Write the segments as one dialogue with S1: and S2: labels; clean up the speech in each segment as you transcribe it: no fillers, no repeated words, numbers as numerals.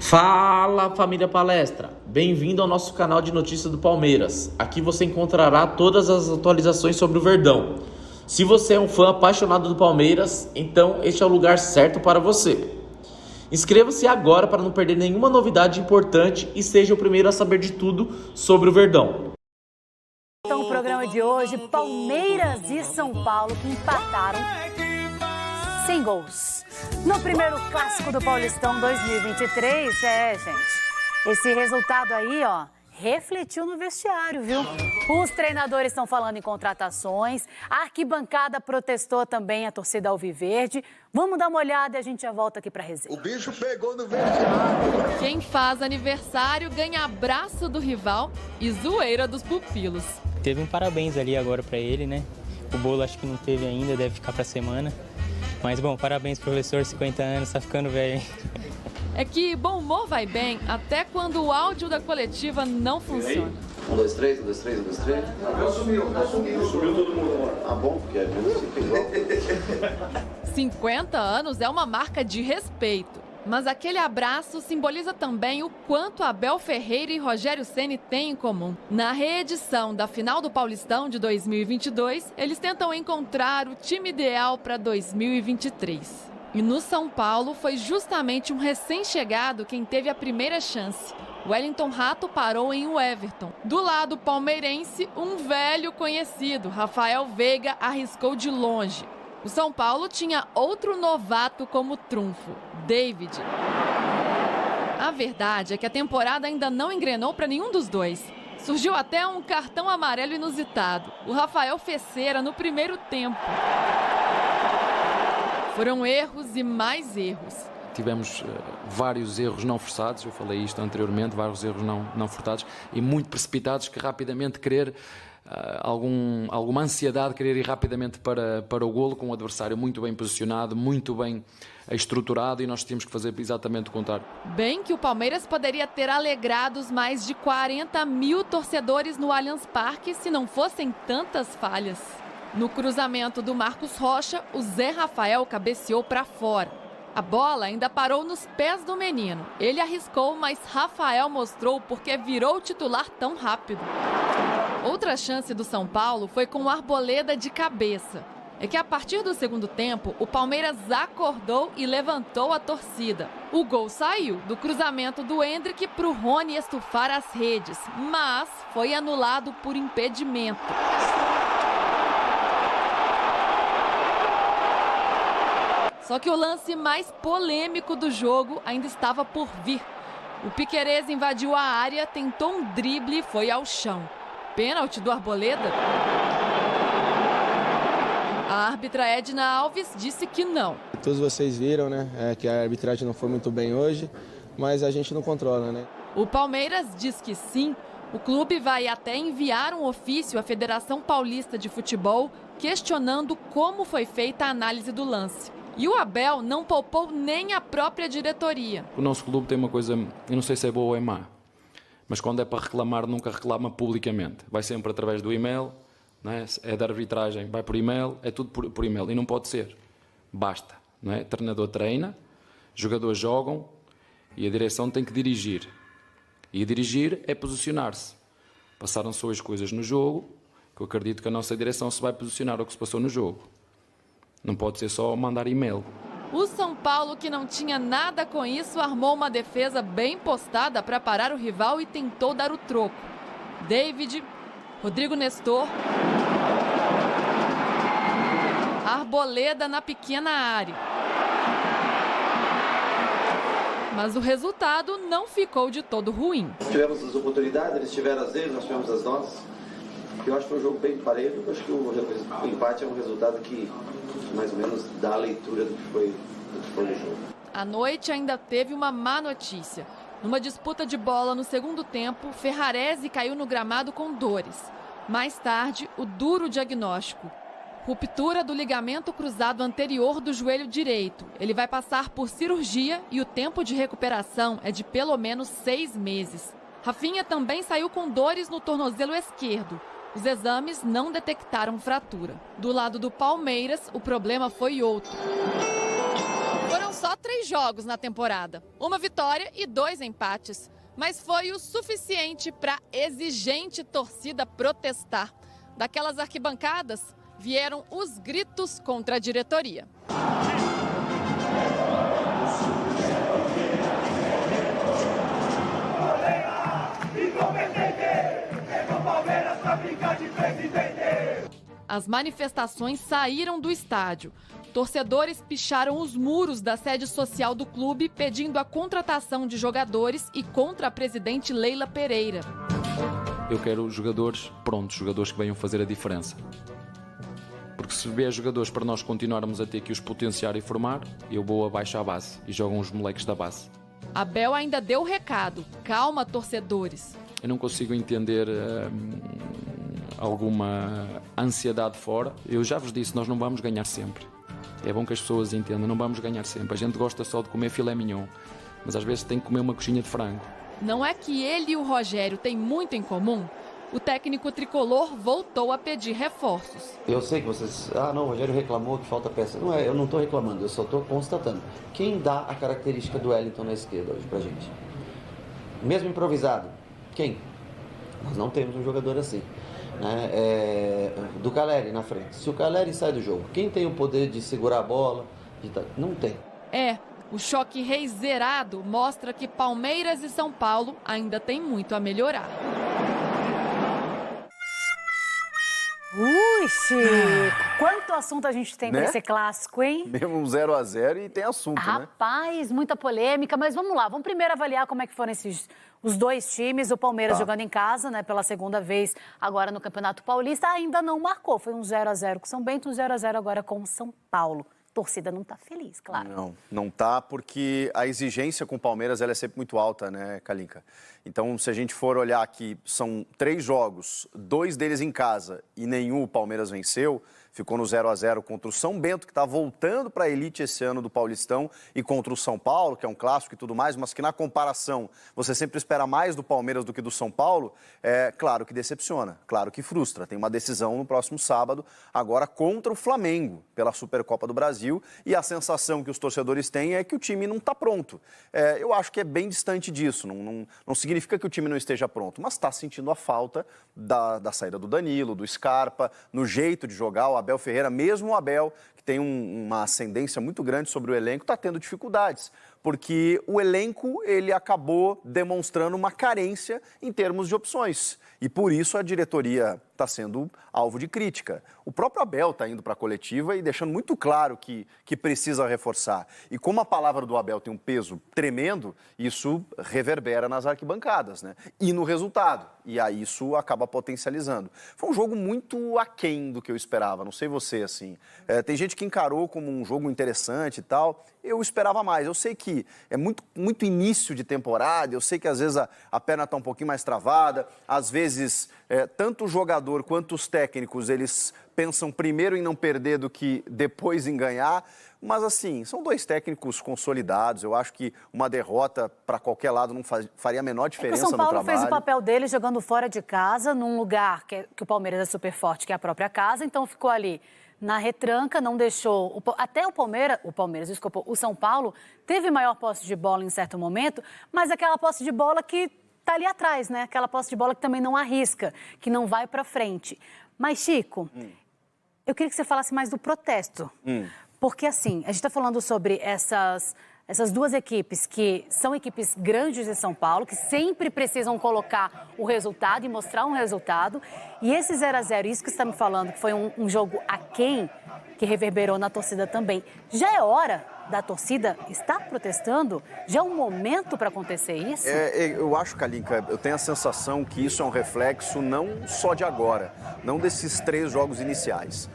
S1: Fala, família Palestra! Bem-vindo ao nosso canal de notícias do Palmeiras. Aqui você encontrará todas as atualizações sobre o Verdão. Se você é um fã apaixonado do Palmeiras, então este é o lugar certo para você. Inscreva-se agora para não perder nenhuma novidade importante e seja o primeiro a saber de tudo sobre o Verdão.
S2: Então, o programa de hoje, Palmeiras e São Paulo que empataram sem gols. No primeiro clássico do Paulistão 2023, gente, esse resultado aí, refletiu no vestiário, viu? Os treinadores estão falando em contratações, a arquibancada protestou também, a torcida alviverde. Vamos dar uma olhada e a gente já volta aqui pra resenha.
S3: O bicho pegou no vestiário.
S4: Quem faz aniversário ganha abraço do rival e zoeira dos pupilos.
S5: Teve um parabéns ali agora pra ele, né? O bolo acho que não teve ainda, deve ficar pra semana. Mas, bom, parabéns, professor, 50 anos, tá ficando velho, hein?
S4: É que bom humor vai bem até quando o áudio da coletiva não funciona.
S3: 1, 2, 3, 1, 2, 3, 1, 2, 3. Sumiu todo mundo. Ah, bom, porque às vezes fica igual.
S4: 50 anos é uma marca de respeito. Mas aquele abraço simboliza também o quanto Abel Ferreira e Rogério Ceni têm em comum. Na reedição da final do Paulistão de 2022, eles tentam encontrar o time ideal para 2023. E no São Paulo foi justamente um recém-chegado quem teve a primeira chance. Wellington Rato parou em Everton. Do lado palmeirense, um velho conhecido, Rafael Veiga, arriscou de longe. O São Paulo tinha outro novato como trunfo, David. A verdade é que a temporada ainda não engrenou para nenhum dos dois. Surgiu até um cartão amarelo inusitado. O Rafael fez cera no primeiro tempo. Foram erros e mais erros.
S6: Tivemos vários erros não forçados, eu falei isto anteriormente, vários erros não forçados e muito precipitados, que rapidamente querer alguma ansiedade de querer ir rapidamente para o golo, com o adversário muito bem posicionado, muito bem estruturado, e nós tínhamos que fazer exatamente o contrário.
S4: Bem que o Palmeiras poderia ter alegrado os mais de 40 mil torcedores no Allianz Parque se não fossem tantas falhas. No cruzamento do Marcos Rocha, o Zé Rafael cabeceou para fora. A bola ainda parou nos pés do menino. Ele arriscou, mas Rafael mostrou porque virou titular tão rápido. Outra chance do São Paulo foi com o Arboleda de cabeça. É que a partir do segundo tempo, o Palmeiras acordou e levantou a torcida. O gol saiu do cruzamento do Endrick para o Rony estufar as redes, mas foi anulado por impedimento. Só que o lance mais polêmico do jogo ainda estava por vir. O Piquerez invadiu a área, tentou um drible e foi ao chão. Pênalti do Arboleda? A árbitra Edna Alves disse que não.
S7: Todos vocês viram, né, que a arbitragem não foi muito bem hoje, mas a gente não controla, né?
S4: O Palmeiras diz que sim. O clube vai até enviar um ofício à Federação Paulista de Futebol questionando como foi feita a análise do lance. E o Abel não poupou nem a própria diretoria.
S6: O nosso clube tem uma coisa, eu não sei se é boa ou é má, mas quando é para reclamar, nunca reclama publicamente. Vai sempre através do e-mail, não é? É da arbitragem, vai por e-mail, é tudo por e-mail. E não pode ser. Basta. Não é? O treinador treina, jogadores jogam e a direção tem que dirigir. E dirigir é posicionar-se. Passaram-se hoje coisas no jogo, que eu acredito que a nossa direção se vai posicionar ao que se passou no jogo. Não pode ser só mandar e-mail.
S4: O São Paulo, que não tinha nada com isso, armou uma defesa bem postada para parar o rival e tentou dar o troco. David, Rodrigo Nestor, Arboleda na pequena área. Mas o resultado não ficou de todo ruim.
S3: Tivemos as oportunidades, eles tiveram as deles, nós tivemos as nossas. Eu acho que foi um jogo bem parelho. Eu acho que o empate é um resultado que mais ou menos dá a leitura do que foi no jogo.
S4: À noite ainda teve uma má notícia. Numa disputa de bola no segundo tempo, Ferrarese caiu no gramado com dores. Mais tarde, o duro diagnóstico: ruptura do ligamento cruzado anterior do joelho direito. Ele vai passar por cirurgia e o tempo de recuperação é de pelo menos 6 meses. Rafinha também saiu com dores no tornozelo esquerdo. Os exames não detectaram fratura. Do lado do Palmeiras, o problema foi outro. Foram só 3 6 jogos na temporada, 1 vitória e 2 empates. Mas foi o suficiente para a exigente torcida protestar. Daquelas arquibancadas vieram os gritos contra a diretoria. As manifestações saíram do estádio. Torcedores picharam os muros da sede social do clube pedindo a contratação de jogadores e contra a presidente Leila Pereira.
S6: Eu quero jogadores prontos, jogadores que venham fazer a diferença. Porque se vier jogadores para nós continuarmos a ter que os potenciar e formar, eu vou abaixo à base e jogam os moleques da base.
S4: Abel ainda deu o recado: calma, torcedores.
S6: Eu não consigo entender alguma ansiedade fora. Eu já vos disse, nós não vamos ganhar sempre. É bom que as pessoas entendam, não vamos ganhar sempre. A gente gosta só de comer filé mignon, mas às vezes tem que comer uma coxinha de frango.
S4: Não é que ele e o Rogério têm muito em comum? O técnico tricolor voltou a pedir reforços.
S3: Eu sei que vocês... não, o Rogério reclamou que falta peça. Não é, eu não estou reclamando, eu só estou constatando. Quem dá a característica do Wellington na esquerda hoje pra gente? Mesmo improvisado, quem? Nós não temos um jogador assim. Do Caleri na frente. Se o Caleri sai do jogo, quem tem o poder de segurar a bola? Não tem.
S4: O choque rei zerado mostra que Palmeiras e São Paulo ainda têm muito a melhorar.
S2: Chico, quanto assunto a gente tem para esse clássico, hein?
S8: Mesmo um 0-0 e tem assunto,
S2: Rapaz, muita polêmica, mas vamos lá. Vamos primeiro avaliar como é que foram os dois times. O Palmeiras jogando em casa, né, pela segunda vez agora no Campeonato Paulista, ainda não marcou. Foi um 0-0 com São Bento, um 0-0 agora com São Paulo. A torcida não está feliz, claro.
S8: Não tá, porque a exigência com o Palmeiras ela é sempre muito alta, né, Kalinka? Então, se a gente for olhar aqui, são 3 jogos, 2 deles em casa e nenhum o Palmeiras venceu, ficou no 0-0 contra o São Bento, que está voltando para a elite esse ano do Paulistão, e contra o São Paulo, que é um clássico e tudo mais, mas que na comparação você sempre espera mais do Palmeiras do que do São Paulo, claro que decepciona, claro que frustra. Tem uma decisão no próximo sábado, agora contra o Flamengo, pela Supercopa do Brasil, e a sensação que os torcedores têm é que o time não está pronto. Eu acho que é bem distante disso, não significa que o time não esteja pronto, mas está sentindo a falta da saída do Danilo, do Scarpa, no jeito de jogar. O Abel Ferreira, mesmo o Abel, que tem uma ascendência muito grande sobre o elenco, está tendo dificuldades, porque o elenco ele acabou demonstrando uma carência em termos de opções. E por isso a diretoria está sendo alvo de crítica. O próprio Abel está indo para a coletiva e deixando muito claro que precisa reforçar. E como a palavra do Abel tem um peso tremendo, isso reverbera nas arquibancadas, né? E no resultado. E aí isso acaba potencializando. Foi um jogo muito aquém do que eu esperava, não sei você, assim. Tem gente que encarou como um jogo interessante e tal. Eu esperava mais. Eu sei que é muito início de temporada, eu sei que às vezes a perna está um pouquinho mais travada, às vezes tanto o jogador quanto os técnicos, eles pensam primeiro em não perder do que depois em ganhar, mas assim, são 2 técnicos consolidados, eu acho que uma derrota para qualquer lado não faria a menor diferença no trabalho.
S2: O São Paulo fez o papel dele jogando fora de casa, num lugar que o Palmeiras é super forte, que é a própria casa, então ficou ali na retranca, não deixou... Até o São Paulo teve maior posse de bola em certo momento, mas aquela posse de bola que está ali atrás, né? Aquela posse de bola que também não arrisca, que não vai para frente. Mas, Chico, eu queria que você falasse mais do protesto. Porque, assim, a gente está falando sobre essas 2 equipes que são equipes grandes de São Paulo, que sempre precisam colocar o resultado e mostrar um resultado. E esse 0-0, isso que você está me falando, que foi um jogo aquém, que reverberou na torcida também. Já é hora da torcida estar protestando? Já é um momento para acontecer isso?
S8: Eu acho, Kalinka, eu tenho a sensação que isso é um reflexo não só de agora, não desses 3 jogos iniciais.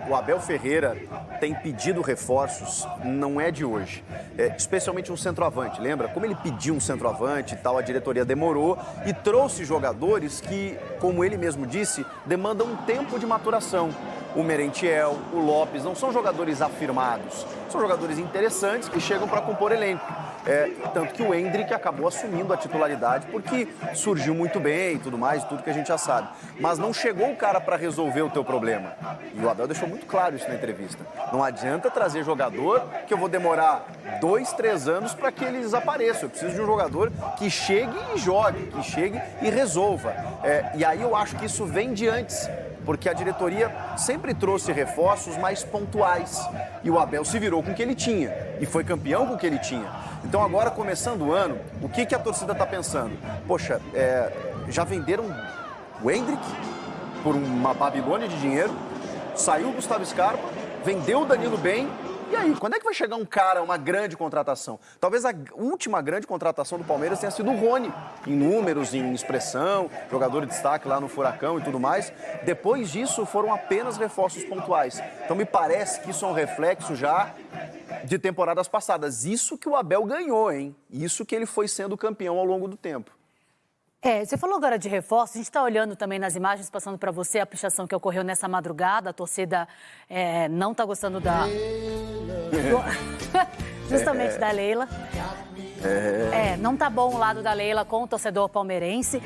S8: O Abel Ferreira tem pedido reforços, não é de hoje, especialmente um centroavante. Lembra? Como ele pediu um centroavante e tal, a diretoria demorou e trouxe jogadores que, como ele mesmo disse, demandam um tempo de maturação. O Merentiel, o Lopes, não são jogadores afirmados, são jogadores interessantes que chegam para compor elenco. Tanto que o Endrick acabou assumindo a titularidade porque surgiu muito bem e tudo mais, tudo que a gente já sabe. Mas não chegou o cara para resolver o teu problema. E o Abel deixou muito claro isso na entrevista. Não adianta trazer jogador que eu vou demorar 2, 3 anos para que eles apareçam. Eu preciso de um jogador que chegue e jogue, que chegue e resolva. E aí eu acho que isso vem de antes, porque a diretoria sempre trouxe reforços mais pontuais. E o Abel se virou com o que ele tinha e foi campeão com o que ele tinha. Então agora, começando o ano, o que a torcida está pensando? Poxa, já venderam o Endrick por uma Babilônia de dinheiro, saiu o Gustavo Scarpa, vendeu o Danilo bem. E aí, quando é que vai chegar um cara, uma grande contratação? Talvez a última grande contratação do Palmeiras tenha sido o Rony, em números, em expressão, jogador de destaque lá no Furacão e tudo mais. Depois disso, foram apenas reforços pontuais. Então, me parece que isso é um reflexo já de temporadas passadas. Isso que o Abel ganhou, hein? Isso que ele foi sendo campeão ao longo do tempo.
S2: Você falou agora de reforço, a gente está olhando também nas imagens, passando para você a pichação que ocorreu nessa madrugada, a torcida não está gostando justamente da Leila. Não tá bom o lado da Leila com o torcedor palmeirense.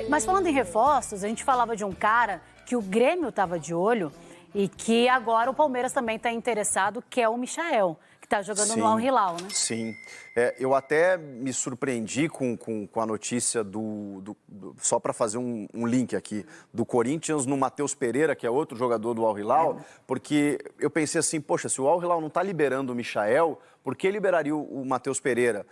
S2: Mas falando em reforços, a gente falava de um cara que o Grêmio estava de olho e que agora o Palmeiras também está interessado, que é o Michael, que está jogando no Al Hilal, né?
S8: Sim. Eu até me surpreendi com a notícia só para fazer um link aqui, do Corinthians no Matheus Pereira, que é outro jogador do Al Hilal, porque eu pensei assim, poxa, se o Al Hilal não está liberando o Michael, por que liberaria o Matheus Pereira?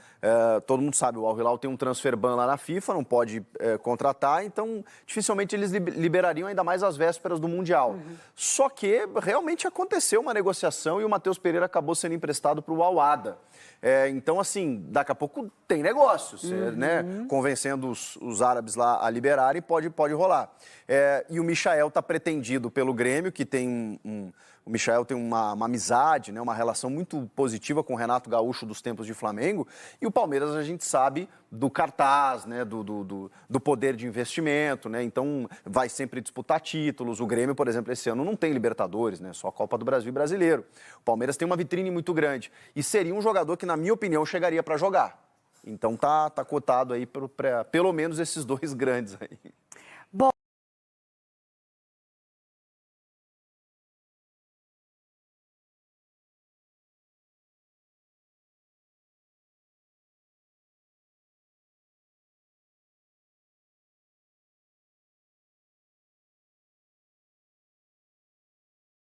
S8: Todo mundo sabe, o Al Hilal tem um transfer ban lá na FIFA, não pode contratar, então dificilmente eles liberariam, ainda mais às vésperas do Mundial. Só que realmente aconteceu uma negociação e o Matheus Pereira acabou sendo emprestado para o Al Ahly. Então, assim, daqui a pouco tem negócio, né? Convencendo os árabes lá a liberarem, pode rolar. E o Michael está pretendido pelo Grêmio, que tem o Michael tem uma amizade, né, uma relação muito positiva com o Renato Gaúcho dos tempos de Flamengo. E o Palmeiras, a gente sabe do cartaz, né, do poder de investimento, né? Então vai sempre disputar títulos. O Grêmio, por exemplo, esse ano não tem Libertadores, né? Só a Copa do Brasil e Brasileiro. O Palmeiras tem uma vitrine muito grande. E seria um jogador que, na minha opinião, chegaria para jogar. Então tá cotado aí para pelo menos esses dois grandes aí.